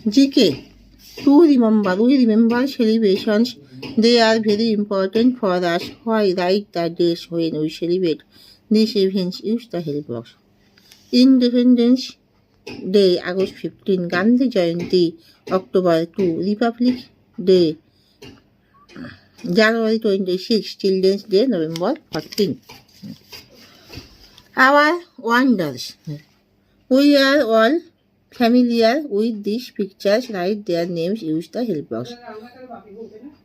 GK. We remember celebrations. They are very important for us. Why write the days when we celebrate these events? Use the help box. Independence Day, August 15. Gandhi Jayanti, October 2. Republic Day, January 26. Children's Day, November 14. Our wonders. We are all familiar with these pictures. Write their names. Use the help box.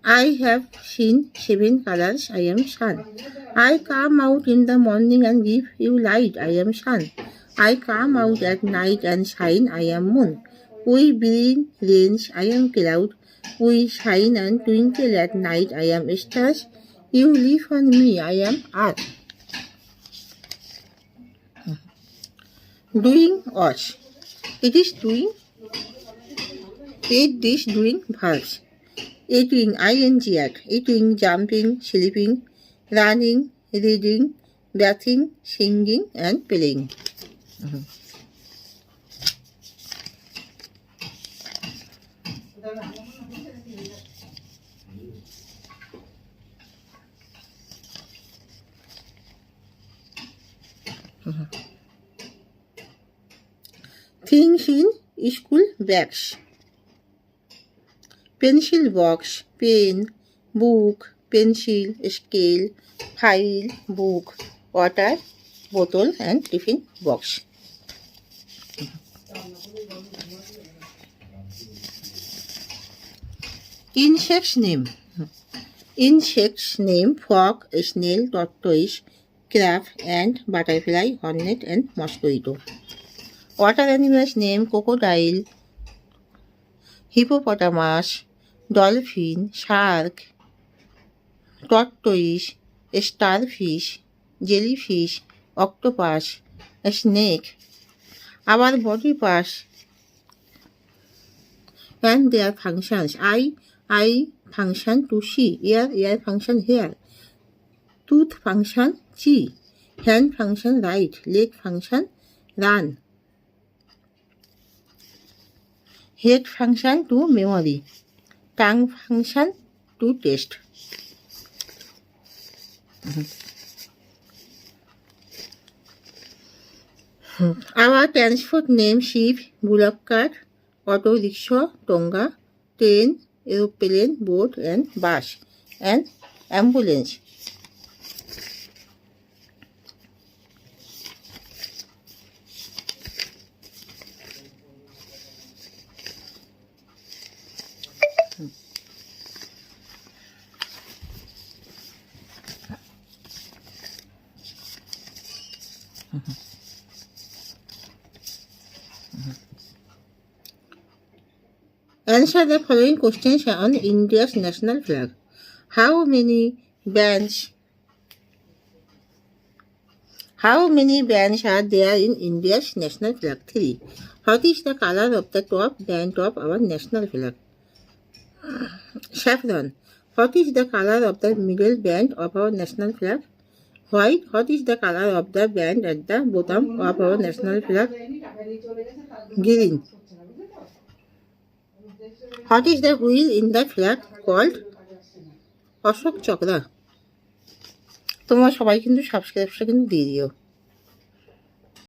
I have seen 7 colors. I am sun. I come out in the morning and give you light. I am sun. I come out at night and shine. I am moon. We bring rains. I am cloud. We shine and twinkle at night. I am stars. You live on me. I am earth. Doing us. It is doing verbs. Eating, ing act. Eating, jumping, sleeping, running, reading, bathing, singing, and playing. Things in school bags. Pencil box, pen, book, pencil, scale, file, book, water bottle, and tiffin box. Insects name. Insects name: frog, snail, tortoise, crab, ant, butterfly, hornet, and mosquito. Water animals name: crocodile, hippopotamus, dolphin, shark, tortoise, starfish, jellyfish, octopus, snake. Our body parts and their functions. Eye function to see. Ear function hear. Tooth function chew. Hand function write. Leg function run. Head function to memory. Tongue function to taste. Our transport name: ship, bullock cart, auto rickshaw, tonga, train, aeroplane, boat, and bus, and ambulance. Answer the following questions on India's national flag. How many bands are there in India's national flag? 3. What is the color of the top band of our national flag? Saffron. What is the color of the middle band of our national flag? White. What is the color of the band at the bottom of our national flag? Green. What is the wheel in the flag called? Ashok চক্র। তোমরা সবাই কিন্তু সাবস্ক্রাইবটা কিন্তু দিয়ে দিও।